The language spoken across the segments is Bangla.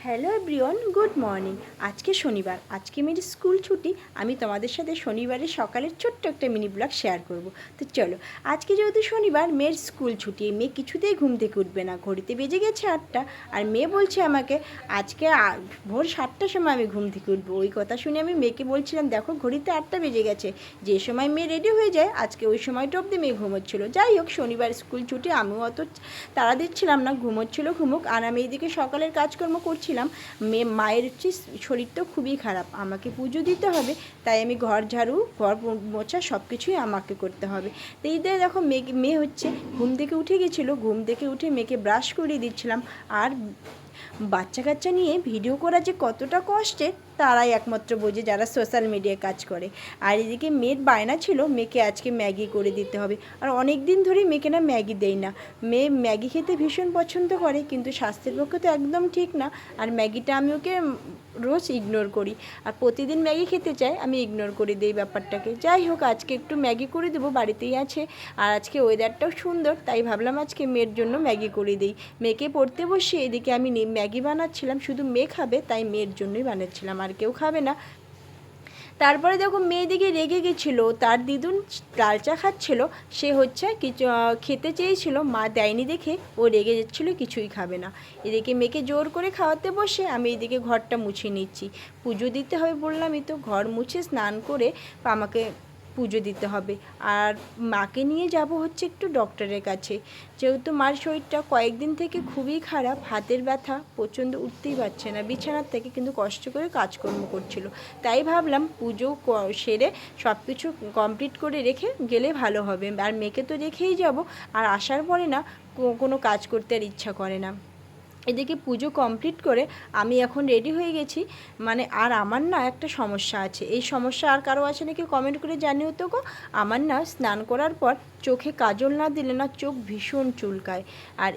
Hello everyone, good morning. আজকে শনিবার, আজকে মেয়ের স্কুল ছুটি। আমি তোমাদের সাথে শনিবারের সকালের ছোট্ট একটা মিনি ব্লগ শেয়ার করব। তো চলো, আজকে যেহেতু শনিবার, মেয়ের স্কুল ছুটি, মেয়ে কিছুতেই ঘুম থেকে উঠবে না। ঘড়িতে বেজে গেছে 8টা, আর মেয়ে বলছে আমাকে আজকে ভোর 7টার সময় আমি ঘুম থেকে উঠবো। ওই কথা শুনে আমি মেয়েকে বলছিলাম, দেখো ঘড়িতে 8টা বেজে গেছে, যে সময় মেয়ে রেডি হয়ে যায় আজকে ওই সময়টা অবধি মেয়ে ঘুমোচ্ছিল। যাই হোক, শনিবার স্কুল ছুটি, আমিও অত তাড়া দিচ্ছিলাম না, ঘুমোচ্ছিল ঘুমুক। আর আমি এইদিকে সকালের কাজকর্ম করছিলাম। মায়ের হচ্ছে শরীরটা খুবই খারাপ, আমাকে পুজো দিতে হবে, তাই আমি ঘর ঝাড়ু, ঘর মোছা সব কিছুই আমাকে করতে হবে। তো এই দেখো মেয়ে হচ্ছে ঘুম থেকে উঠে গেছিলো, ঘুম থেকে উঠে মেয়েকে ব্রাশ করিয়ে দিচ্ছিলাম। আর বাচ্চা কাচ্চা নিয়ে ভিডিও করা যে কতটা কষ্টের তারাই একমাত্র বোঝে, যারা সোশ্যাল মিডিয়ায় কাজ করে। আর এদিকে মেয়ের বায়না ছিল মেয়েকে আজকে ম্যাগি করে দিতে হবে। আর অনেক দিন ধরে মেয়েকে না ম্যাগি দেই না। মেয়ে ম্যাগি খেতে ভীষণ পছন্দ করে, কিন্তু স্বাস্থ্যের পক্ষে তো একদম ঠিক না। আর ম্যাগিটা আমি ওকে রোজ ইগনোর করি, আর প্রতিদিন ম্যাগি খেতে চায়, আমি ইগনোর করে দিই ব্যাপারটাকে। যাই হোক, আজকে একটু ম্যাগি করে দেবো, বাড়িতেই আছে। আর আজকে ওয়েদারটাও সুন্দর, তাই ভাবলাম আজকে মেয়ের জন্য ম্যাগি করে দিই। মেয়েকে পড়তে বসে এদিকে আমি ম্যাগি বানাচ্ছিলাম, শুধু মেয়ে খাবে তাই মেয়ের জন্যই বানাচ্ছিলাম, আর কেউ খাবে না। তারপরে দেখো মেয়ে দিকে রেগে গেছিলো, তার দিদুন লাল চা খাচ্ছিল, সে হচ্ছে কিছু খেতে চেয়েছিল, মা দেয়নি দেখে ও রেগে যাচ্ছিলো, কিছুই খাবে না। এদিকে মেয়েকে জোর করে খাওয়াতে বসে আমি এদিকে ঘরটা মুছে নিচ্ছি। পুজো দিতে হবে বললামই তো, ঘর মুছে স্নান করে আমাকে পুজো দিতে হবে। আর মাকে নিয়ে যাব হচ্ছে একটু ডক্টরের কাছে, যেহেতু মার শরীরটা কয়েকদিন থেকে খুবই খারাপ, হাতের ব্যথা প্রচণ্ড, উঠতেই পারছে না বিছানার থেকে, কিন্তু কষ্ট করে কাজকর্ম করছিল। তাই ভাবলাম পুজো সেরে সব কিছু কমপ্লিট করে রেখে গেলে ভালো হবে। আর মেয়েকে তো রেখেই যাব, আর আসার পরে না কোনো কাজ করতে আর ইচ্ছা করে না। এদিকে পুজো কমপ্লিট করে আমি এখন রেডি হয়ে গেছি। আর আমার না একটা সমস্যা আছে, এই সমস্যা আর কারো আছে নাকি কমেন্ট করে জানিও তো গো। আমার না স্নান করার পর চোখে কাজল না দিলে না চোখ ভীষণ চুলকায়। আর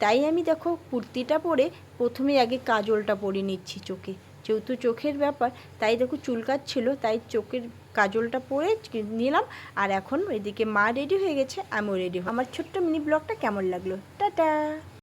তাই আমি দেখো কুর্তিটা পরে প্রথমে আগে কাজলটা পরে নিচ্ছি চোখে, যেহেতু চোখের ব্যাপার, তাই দেখো চুলকাচ্ছিল, তাই চোখের কাজলটা পরে নিলাম। আর এখন এদিকে মা রেডি হয়ে গেছে, আমিও রেডি। আমার ছোট্ট মিনি ব্লগটা কেমন লাগলো, টাটা।